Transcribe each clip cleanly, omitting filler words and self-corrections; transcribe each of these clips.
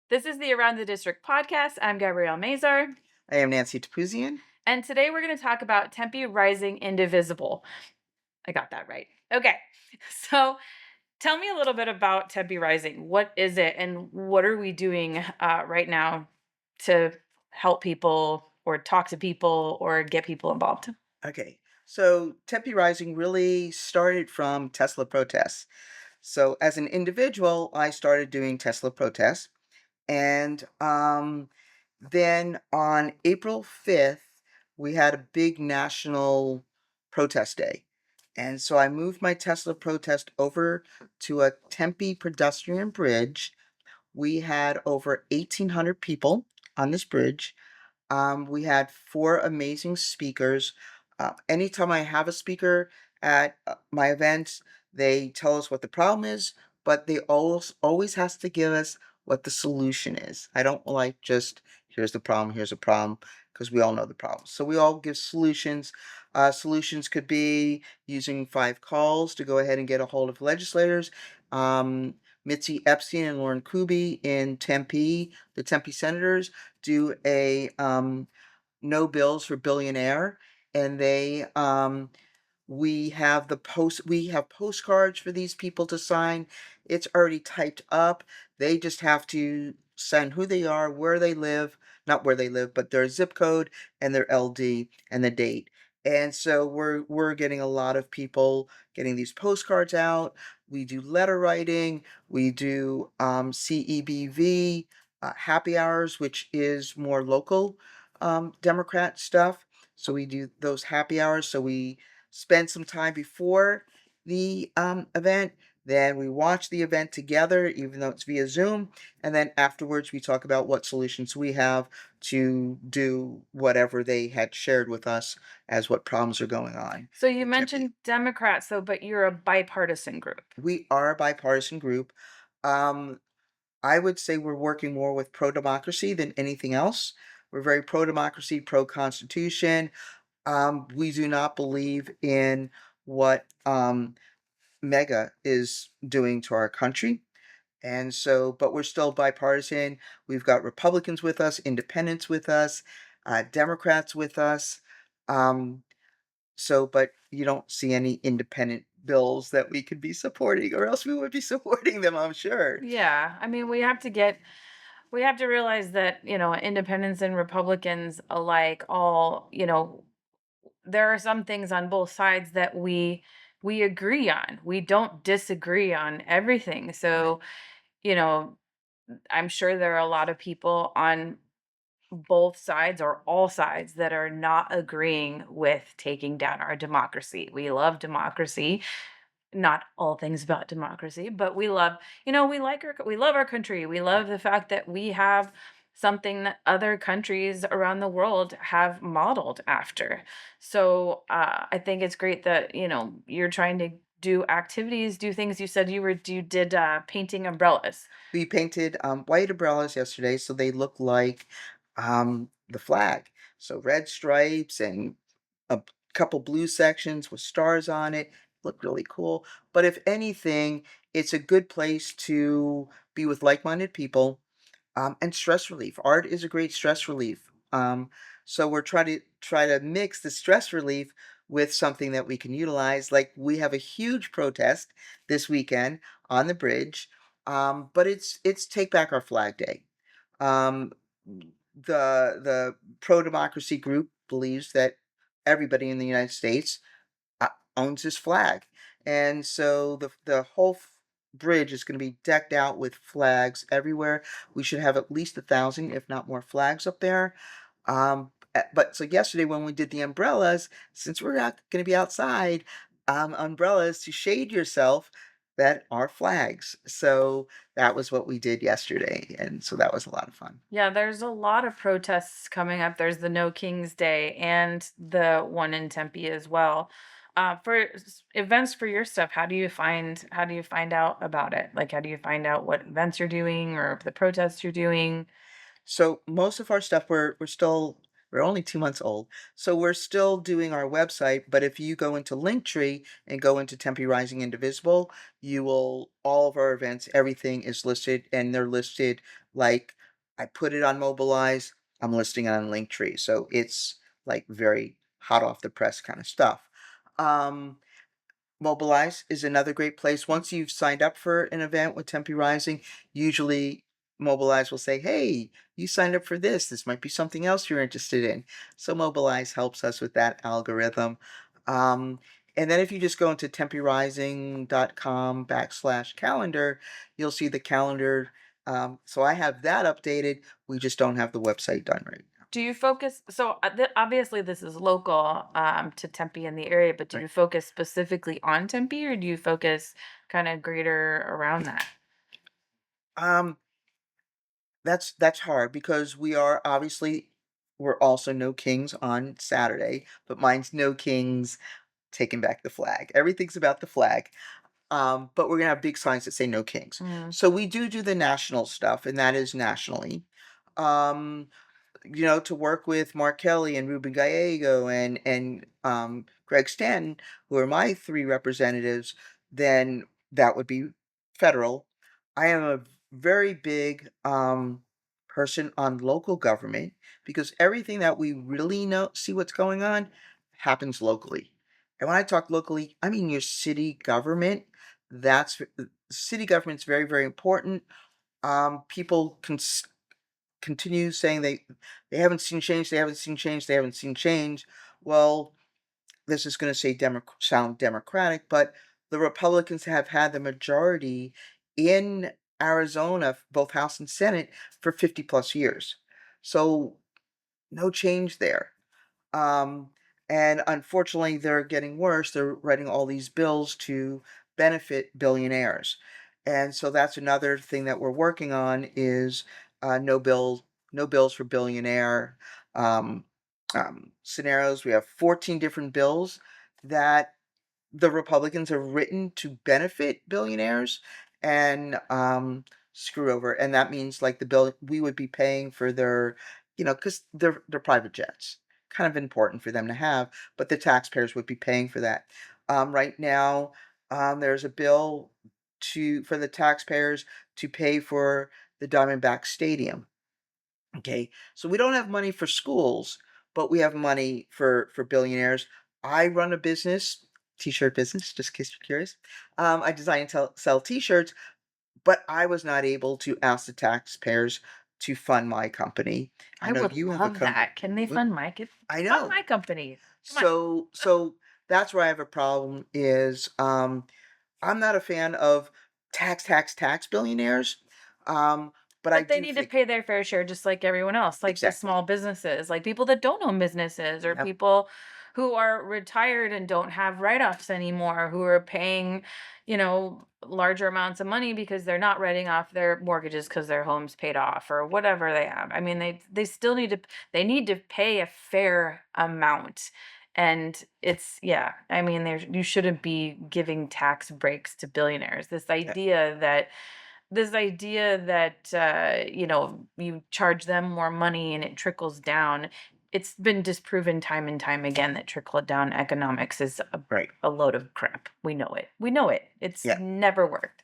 This is the Around the District podcast. I'm Gabrielle Mazar, I am Nancy Tapuzian. and today we're going to talk about Tempe Rising Indivisible. I got that right. Okay. So tell me a little bit about Tempe Rising. What is it, and what are we doing right now to help people or talk to people or get people involved? Okay, so Tempe Rising really started from Tesla protests. So as an individual, I started doing Tesla protests, and then on April 5th, we had a big national protest day. And so I moved my Tesla protest over to a Tempe pedestrian bridge. We had over 1,800 people on this bridge. We had four amazing speakers. Anytime I have a speaker at my events, they tell us what the problem is, but they always has to give us what the solution is. I don't like just here's a problem, because we all know the problem. So we all give solutions. Solutions could be using 5 calls to go ahead and get a hold of legislators. Um, Mitzi Epstein and Lauren Kuby in Tempe, the Tempe senators, do a no bills for billionaire, and we have postcards for these people to sign. It's already typed up. They just have to sign who they are, where they live, not where they live, but their zip code and their LD and the date. And so we're getting a lot of people getting these postcards out. We do letter writing. We do CEBV happy hours, which is more local Democrat stuff. So we do those happy hours. So we spend some time before the event. Then we watch the event together, even though it's via Zoom. And then afterwards, we talk about what solutions we have to do whatever they had shared with us as what problems are going on So you in Tempe. mentioned Democrats, though, but you're a bipartisan group. We are a bipartisan group. Um, I would say we're working more with pro democracy than anything else. We're very pro democracy, pro constitution. We do not believe in what Mega is doing to our country. And so, but we're still bipartisan. We've got Republicans with us, independents with us, Democrats with us. Um, but you don't see any independent bills that we could be supporting, or else we would be supporting them, I'm sure. Yeah, I mean, we have to realize that, independents and Republicans alike all, there are some things on both sides that we agree on. We don't disagree on everything. Right. So, you know, I'm sure there are a lot of people on both sides or all sides that are not agreeing with taking down our democracy. We love democracy, not all things about democracy, but we love our country. We love Right. the fact that we have something that other countries around the world have modeled after. So I think it's great that you're trying to do activities, do things. You did painting umbrellas. We painted white umbrellas yesterday, so they look like the flag. So red stripes and a couple blue sections with stars on it. Look really cool. But if anything, it's a good place to be with like-minded people, and stress relief. Art is a great stress relief. So we're trying to mix the stress relief with something that we can utilize. Like we have a huge protest this weekend on the bridge, but it's Take Back Our Flag Day. Um, the pro democracy group believes that everybody in the United States uh, owns his flag, and so the whole bridge is going to be decked out with flags everywhere. We should have at least 1,000, if not more, flags up there. But so yesterday when we did the umbrellas, since we're not going to be outside, umbrellas to shade yourself that are flags. So that was what we did yesterday, and so that was a lot of fun. Yeah, there's a lot of protests coming up. There's the No Kings Day and the one in Tempe as well. For events for your stuff, how do you find out about it? Like, how do you find out what events you're doing or the protests you're doing? So most of our stuff we're still We're only 2 months old. So we're still doing our website, but if you go into Linktree and go into Tempe Rising Indivisible, you will all of our events, everything is listed, and they're listed like I put it on Mobilize, I'm listing it on Linktree. So it's like very hot off the press kind of stuff. Um, Mobilize is another great place. Once you've signed up for an event with Tempe Rising, usually Mobilize will say, "Hey, you signed up for this. This might be something else you're interested in." So Mobilize helps us with that algorithm. Um, and then if you just go into temperising.com/calendar, you'll see the calendar. So I have that updated. We just don't have the website done right now. Do you focus so, obviously, this is local, to Tempe in the area, but do Right. you focus specifically on Tempe, or do you focus kinda greater around that? Um, that's hard because we are obviously we're also No Kings on Saturday, but mine's No Kings taking back the flag. Everything's about the flag. But we're gonna have big signs that say No Kings. Mm. So we do the national stuff, and that is nationally. Um, to work with Mark Kelly and Ruben Gallego and Greg Stanton, who are my 3 representatives, then that would be federal. I am a very big, person on local government because everything that we really know see what's going on happens locally. And when I talk locally, I mean your city government. City government's very, very important. People can continue saying they haven't seen change, they haven't seen change, they haven't seen change. Well, this is going to sound democratic, but the Republicans have had the majority in Arizona, both House and Senate, for 50 plus years. So no change there. Um, and unfortunately, they're getting worse. They're writing all these bills to benefit billionaires. And so that's another thing that we're working on is no bills for billionaire um, scenarios. We have 14 different bills that the Republicans have written to benefit billionaires and screw over, and that means like the bill we would be paying for their, because they're private jets, kind of important for them to have, but the taxpayers would be paying for that. Right now, there's a bill to for the taxpayers to pay for the Diamondback Stadium. Okay, so we don't have money for schools, but we have money for billionaires. I run a business, t-shirt business, just in case you're curious. I design and sell t-shirts, but I was not able to ask the taxpayers to fund my company. I I know would you have a love company. that. Can they fund my kid I fund know. my company? Come on. So that's where I have a problem is I'm not a fan of tax billionaires. Um, but I But they do need to think pay their fair share just like everyone else, like the small exactly. businesses, like people that don't own businesses or Yep. people who are retired and don't have write-offs anymore, who are paying, larger amounts of money because they're not writing off their mortgages because their home's paid off or whatever they have. I mean, they still need to pay a fair amount. And it's yeah, I mean, you shouldn't be giving tax breaks to billionaires. This idea that you charge them more money and it trickles down, it's been disproven time and time again that trickle down economics is Right. a load of crap. We know it, it's Yeah. never worked.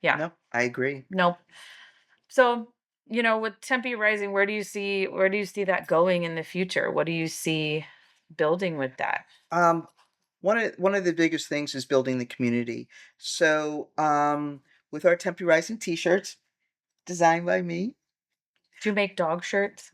Yeah. No, I agree. Nope. So, with Tempe Rising, where do you see that going in the future? What do you see building with that? Um, one of the biggest things is building the community. So, with our Tempe Rising T-shirts, designed by me, Do you make dog shirts?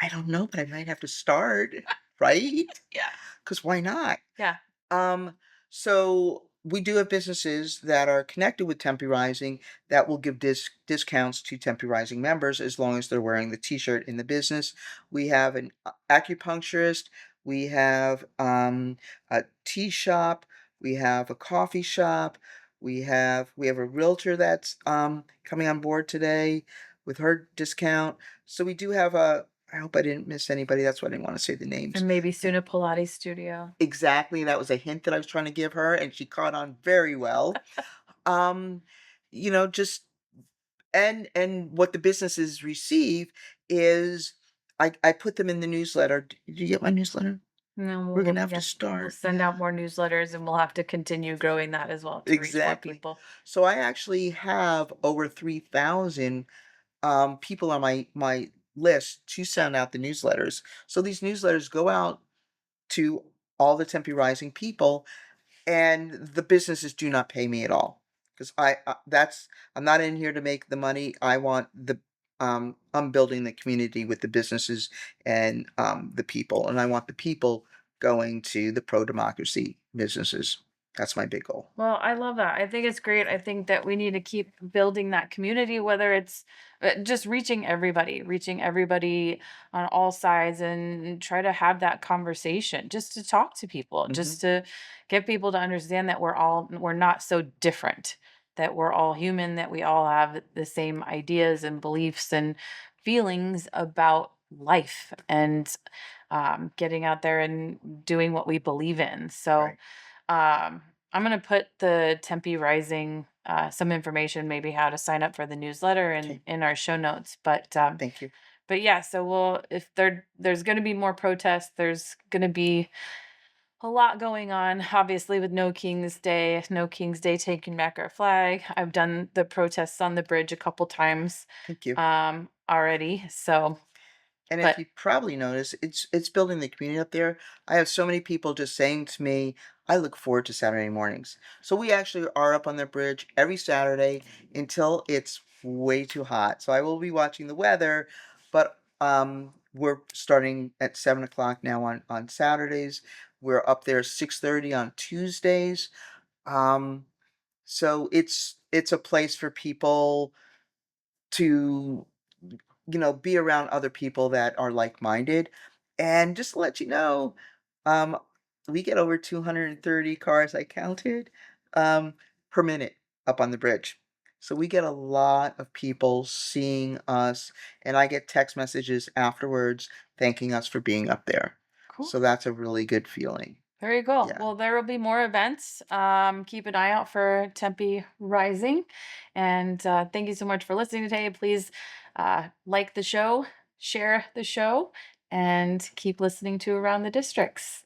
I don't know, but I might have to start, right? Yeah. Because why not? Yeah. Um, so we do have businesses that are connected with Tempe Rising that will give discounts to Tempe Rising members as long as they're wearing the T-shirt in the business. We have an acupuncturist. We have a tea shop. We have a coffee shop. We have a realtor that's coming on board today with her discount. So we do have a. I hope I didn't miss anybody. That's why I didn't want to say the names. And maybe soon a Pilates studio. Exactly, that was a hint that I was trying to give her, and she caught on very well. Um, just and what the businesses receive is I put them in the newsletter. Did you get my newsletter? No, We're we'll gonna have to yes, we'll start. send out Yeah. more newsletters, and we'll have to continue growing that as well to reach more Exactly. people. So I actually have over 3,000 people on my list to send out the newsletters. So these newsletters go out to all the Tempe Rising people, and the businesses do not pay me at all because that's I'm not in here to make the money. I want the I'm building the community with the businesses and the people, and I want the people going to the pro democracy businesses. That's my big goal. Well, I love that. I think it's great. I think that we need to keep building that community, whether it's just reaching everybody on all sides and try to have that conversation, just to talk to people, Hmm. just to get people to understand that we're not so different, that we're all human, that we all have the same ideas and beliefs and feelings about life and getting out there and doing what we believe in. So, Right. I'm gonna put the Tempe Rising, some information, maybe how to sign up for the newsletter Okay. in our show notes. Thank you. But yeah, so we'll if there's gonna be more protests, there's gonna be a lot going on, obviously with No King's Day taking back our flag. I've done the protests on the bridge a couple times Thank you. already. So, And if but you probably notice, it's building the community up there. I have so many people just saying to me, "I look forward to Saturday mornings." So we actually are up on the bridge every Saturday until it's way too hot. So I will be watching the weather, but we're starting at 7 o'clock now on Saturdays. We're up there 6:30 on Tuesdays. Um, so it's a place for people to be around other people that are like-minded. And just to let you know, um, we get over 230 cars, I counted, um, per minute up on the bridge. So we get a lot of people seeing us, and I get text messages afterwards thanking us for being up there. cool. So that's a really good feeling. Very cool. Yeah. Well, there will be more events. Keep an eye out for Tempe Rising. And thank you so much for listening today. Please like the show, share the show, and keep listening to Around the Districts.